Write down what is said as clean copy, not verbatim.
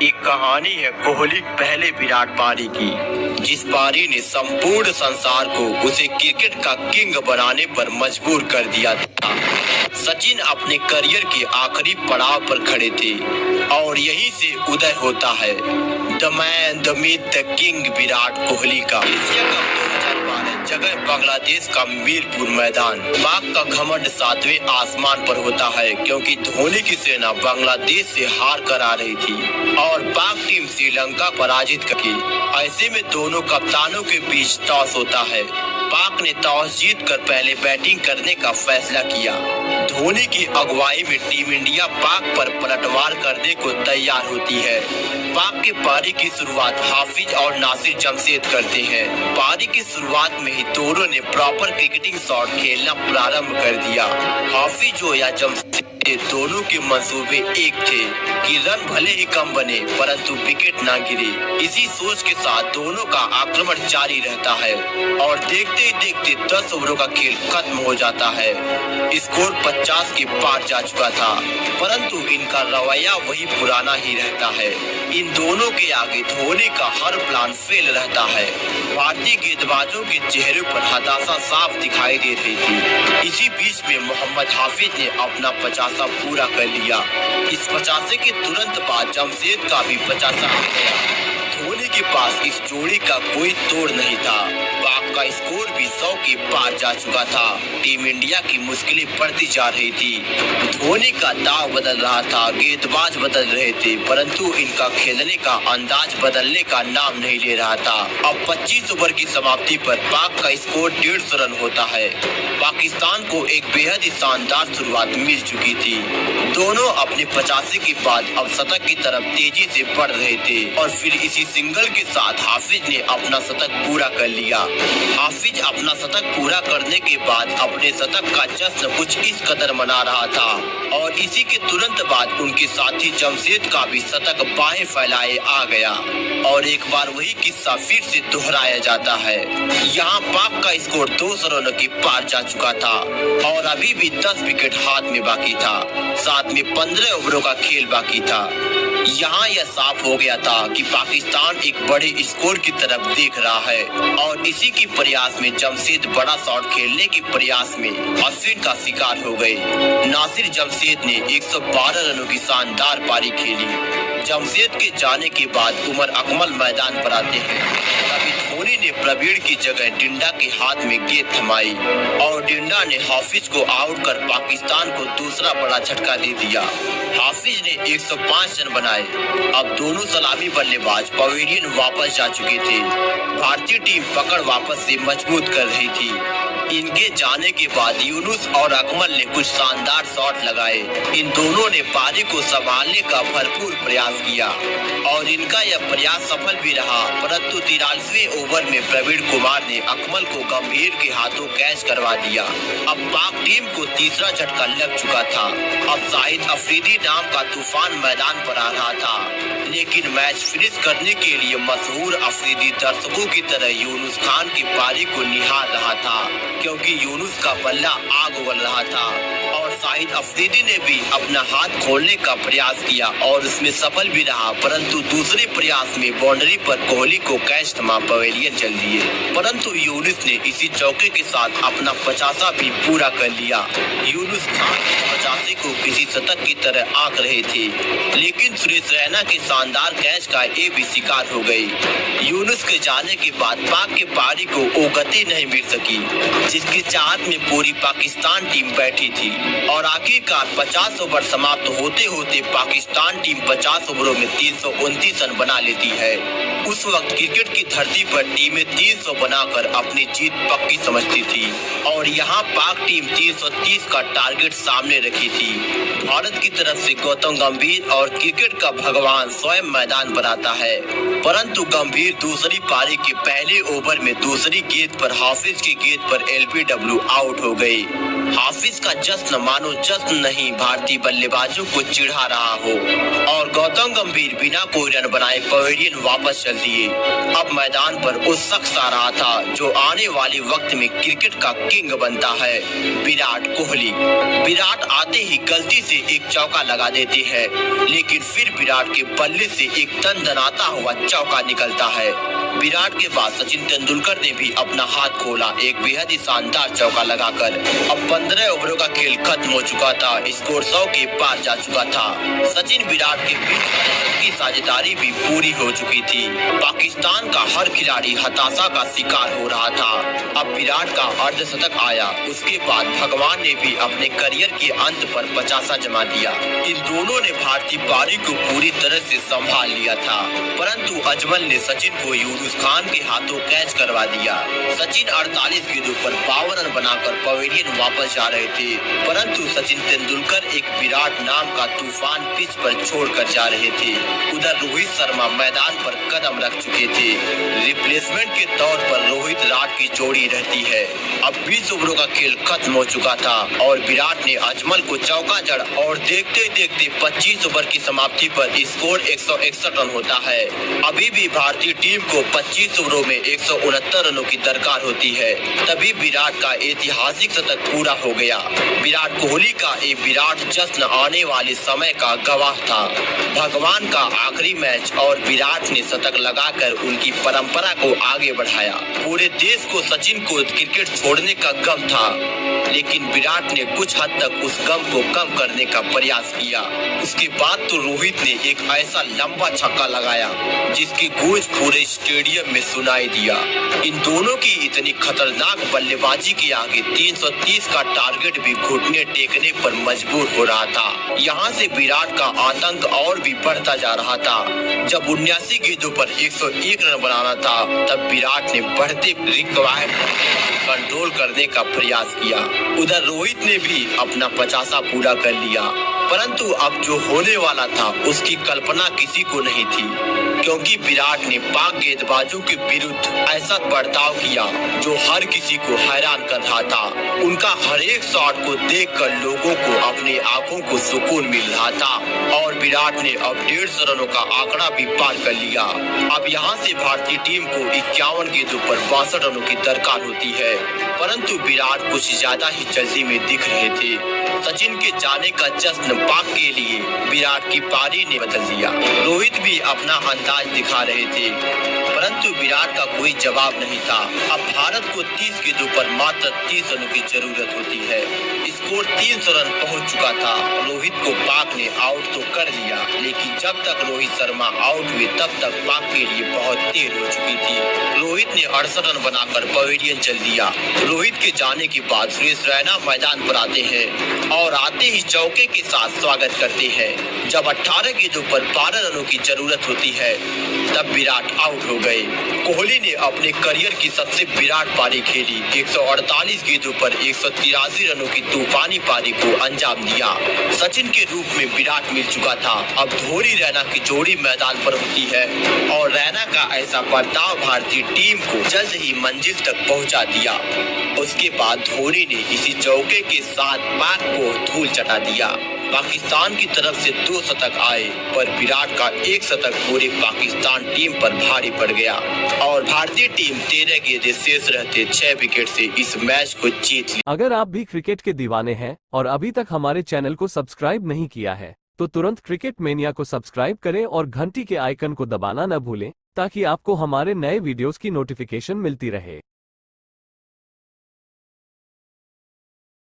एक कहानी है कोहली पहले विराट पारी की, जिस पारी ने संपूर्ण संसार को उसे क्रिकेट का किंग बनाने पर मजबूर कर दिया था। सचिन अपने करियर के आखिरी पड़ाव पर खड़े थे और यहीं से उदय होता है the man the myth the king Virat Kohli का। एशिया कप 2012 जगह बांग्लादेश का मीरपुर मैदान। पाक का घमंड 7वें आसमान पर होता है क्योंकि धोनी की सेना बांग्लादेश से हार कर आ रही थी और पाक टीम श्रीलंका पराजित की। ऐसे में दोनों कप्तानों के बीच टॉस होता है। पाक ने टॉस जीतकर पहले बैटिंग करने का फैसला किया। धोनी की अगुवाई में टीम इंडिया पाक पर पलटवार करने को तैयार होती है। पाक के पारी की शुरुआत हाफिज और नासिर जमशेद करते हैं। पारी की शुरुआत में ही दोनों ने प्रॉपर क्रिकेटिंग शॉट खेलना प्रारंभ कर दिया। हाफिज हो या जमशेद, दोनों के मंसूबे एक थे कि रन भले ही कम बने परंतु विकेट ना गिरे। इसी सोच के साथ दोनों का आक्रमण जारी रहता है और देखते ही देखते 10 ओवरों का खेल खत्म हो जाता है। स्कोर 50 के पार जा चुका था परंतु इनका रवैया वही पुराना ही रहता है। इन दोनों के आगे धोनी का हर प्लान फेल रहता है। भारतीय गेंदबाजों के चेहरे पर हताशा साफ दिखाई दे रही थी। इसी बीच में मोहम्मद हाफिज ने अपना 50 पूरा कर लिया। इस 50 के तुरंत बाद जमशेद का भी 50 आ गया। धोनी के पास इस जोड़ी का कोई तोड़ नहीं था। पाक का स्कोर भी 100 के पार जा चुका था। टीम इंडिया की मुश्किलें बढ़ती जा रही थी। धोनी का दाव बदल रहा था, गेंदबाज बदल रहे थे परंतु इनका खेलने का अंदाज बदलने का नाम नहीं ले रहा था। अब 25 ओवर की समाप्ति पर पाक का स्कोर 150 रन होता है। पाकिस्तान को एक बेहद ही शानदार शुरुआत मिल चुकी थी। दोनों अपने 85 के बाद अब शतक की तरफ तेजी से बढ़ रहे थे और फिर इसी सिंगल के साथ हाफिज ने अपना शतक पूरा कर लिया। हाफिज अपना शतक पूरा करने के बाद अपने शतक का जश्न कुछ इस कदर मना रहा था और इसी के तुरंत बाद उनके साथी जमशेद का भी शतक बाहें फैलाए आ गया और एक बार वही किस्सा फिर से दोहराया जाता है। यहाँ पाक का स्कोर 200 रनों के पार जा चुका था और अभी भी 10 विकेट हाथ में बाकी था। साथ में 15 ओवरों का खेल बाकी था। यहाँ यह साफ हो गया था कि पाकिस्तान एक बड़े स्कोर की तरफ देख रहा है और इसी के प्रयास में जमशेद बड़ा शॉट खेलने के प्रयास में अश्विन का शिकार हो गए। नासिर जमशेद ने 112 रनों की शानदार पारी खेली। जमशेद के जाने के बाद उमर अकमल मैदान पर आते हैं। तभी धोनी ने प्रवीण की जगह डिंडा के हाथ में गेंद थमाई और डिंडा ने हाफिज को आउट कर पाकिस्तान को दूसरा बड़ा झटका दे दिया। हाफिज ने 105 रन बनाए। अब दोनों सलामी बल्लेबाज पवेलियन वापस जा चुके थे। भारतीय टीम पकड़ वापस से मजबूत कर रही थी। इनके जाने के बाद यूनुस और अकमल ने कुछ शानदार शॉट लगाए। इन दोनों ने पारी को संभालने का भरपूर प्रयास किया और इनका यह प्रयास सफल भी रहा परंतु 43वें ओवर में प्रवीण कुमार ने अकमल को गंभीर के हाथों कैच करवा दिया। अब पाक टीम को तीसरा झटका लग चुका था। अब शाहिद अफरीदी नाम का तूफान मैदान पर आ रहा था लेकिन मैच फिनिश करने के लिए मशहूर अफरीदी दर्शकों की तरह यूनुस खान की पारी को निहार रहा था क्योंकि यूनुस का बल्ला आग उगल रहा था और शाहिद अफरीदी ने भी अपना हाथ खोलने का प्रयास किया और उसमें सफल भी रहा परंतु दूसरे प्रयास में बाउंड्री पर कोहली को कैच थमा पवेलियन चल दिए परंतु यूनुस ने इसी चौके के साथ अपना 50 भी पूरा कर लिया। यूनुस खान 85 को किसी शतक की तरह आंक रहे थे लेकिन सुरेश रैना के शानदार कैच का ये भी शिकार हो गए। यूनुस के जाने के बाद पाक के पारी को वो गति नहीं मिल सकी जिसकी चाहत में पूरी पाकिस्तान टीम बैठी थी और आखिरकार 50 ओवर समाप्त होते होते पाकिस्तान टीम 50 ओवरों में 329 रन बना लेती है। उस वक्त क्रिकेट की धरती पर टीमें 300 बनाकर अपनी जीत पक्की समझती थी और यहाँ पाक टीम 330 का टारगेट सामने रखी थी। भारत की तरफ से गौतम गंभीर और क्रिकेट का भगवान स्वयं मैदान पर आता है परंतु गंभीर दूसरी पारी के पहले ओवर में दूसरी गेंद पर हाफिज की गेंद पर एलबीडब्ल्यू आउट हो गई। हाफिज का जश्न मानो जश्न नहीं भारतीय बल्लेबाजों को चिढ़ा रहा हो और गौतम गंभीर बिना कोई रन बनाए पवेलियन वापस चल दिए। अब मैदान पर उस शख्स आ रहा था जो आने वाले वक्त में क्रिकेट का किंग बनता है, विराट कोहली। विराट आते ही गलती से एक चौका लगा देते हैं लेकिन फिर विराट के बल्ले खोलने से एक दनदनाता हुआ चौका निकलता है। विराट के बाद सचिन तेंदुलकर ने भी अपना हाथ खोला, एक बेहद ही शानदार चौका लगाकर। अब 15 ओवरों का खेल खत्म हो चुका था, स्कोर 100 के पार जा चुका था। सचिन विराट के बीच की साझेदारी भी पूरी हो चुकी थी। पाकिस्तान का हर खिलाड़ी हताशा का शिकार हो रहा था। अब विराट का अर्धशतक आया, उसके बाद भगवान ने भी अपने करियर के अंत पर 50 जमा दिया। इन दोनों ने भारतीय पारी को पूरी तरह से संभाल लिया था, परंतु अजमल ने सचिन को यूनुस खान के हाथों कैच करवा दिया। सचिन 48 गेंदों पर 52 रन बनाकर पवेलियन वापस जा रहे थे, परंतु सचिन तेंदुलकर एक विराट नाम का तूफान पिच पर छोड़कर जा रहे थे। उधर रोहित शर्मा मैदान पर कदम रख चुके थे। रिप्लेसमेंट के तौर पर रोहित राठ की जोड़ी रहती है। अब 20 ओवरों का खेल खत्म हो चुका था और विराट ने अजमल को चौका जड़ और देखते देखते 25 ओवर की समाप्ति पर स्कोर 161 रन होता है। अभी भी भारतीय टीम को 25 ओवरों में 169 रनों की दरकार होती है, तभी विराट का ऐतिहासिक शतक पूरा हो गया। विराट कोहली का ये विराट जश्न आने वाले समय का गवाह था। भगवान का आखिरी मैच और विराट ने शतक लगाकर उनकी परंपरा को आगे बढ़ाया। पूरे देश को सचिन को क्रिकेट छोड़ने का गम था, लेकिन विराट ने कुछ हद तक उस गम को कम करने का प्रयास किया। उसके बाद तो रोहित ने एक ऐसा लंबा छक्का लगाया जिसकी गूंज पूरे स्टेडियम में सुनाई दिया। इन दोनों की इतनी खतरनाक बल्लेबाजी के आगे 330 का टारगेट भी घुटने टेकने पर मजबूर हो रहा था। यहाँ से विराट का आतंक और भी बढ़ता जा रहा था। जब 79 गेंदों पर 101 रन बनाना था, तब विराट ने बढ़ते रिक्वायर्ड कंट्रोल करने का प्रयास किया। उधर रोहित ने भी अपना 50 पूरा कर लिया, परंतु अब जो होने वाला था उसकी कल्पना किसी को नहीं थी, क्योंकि विराट ने पाक गेंदबाजों के विरुद्ध ऐसा बर्ताव किया जो हर किसी को हैरान कर रहा था। उनका हर एक शॉट को देखकर लोगों को अपनी आंखों को सुकून मिल रहा था और विराट ने अब 150 रनों का आंकड़ा भी पार कर लिया। अब यहाँ से भारतीय टीम को 51 गेंदों पर 62 रनों की दरकार होती है, परंतु विराट कुछ ज्यादा ही जल्दी में दिख रहे थे। सचिन के जाने का जश्न पाक के लिए विराट की पारी ने बदल दिया। रोहित भी अपना अंदाज दिखा रहे थे, परंतु विराट का कोई जवाब नहीं था। अब भारत को 30 गेंदों पर मात्र 30 रनों की जरूरत होती है। स्कोर 300 रन पहुंच चुका था। रोहित को पाक ने आउट तो कर दिया, लेकिन जब तक रोहित शर्मा आउट हुए तब तक पाक के लिए बहुत देर हो चुकी थी। रोहित ने 68 रन बनाकर पवेलियन चल दिया। रोहित के जाने के बाद सुरेश रैना मैदान पर आते हैं और आते ही चौके के साथ स्वागत करते हैं। जब 18 गेंदों पर 12 रनों की जरूरत होती है, तब विराट आउट हो गए। कोहली ने अपने करियर की सबसे विराट पारी खेली। 148 गेंदों पर 183 रनों की तूफानी पारी को अंजाम दिया। सचिन के रूप में विराट मिल चुका था। अब धोनी रैना की जोड़ी मैदान पर होती है और रैना का ऐसा बर्ताव भारतीय टीम को जल्द ही मंजिल तक पहुंचा दिया। उसके बाद धोनी ने इसी चौके के साथ पाक को धूल चटा दिया। पाकिस्तान की तरफ से 2 शतक आए, पर विराट का एक शतक पूरी पाकिस्तान टीम पर भारी पड़ गया और भारतीय टीम 13 गेंदें शेष रहते 6 विकेट से इस मैच को जीत ली। अगर आप भी क्रिकेट के दीवाने हैं और अभी तक हमारे चैनल को सब्सक्राइब नहीं किया है, तो तुरंत क्रिकेट मेनिया को सब्सक्राइब करें और घंटी के आइकन को दबाना न भूलें, ताकि आपको हमारे नए वीडियोस की नोटिफिकेशन मिलती रहे।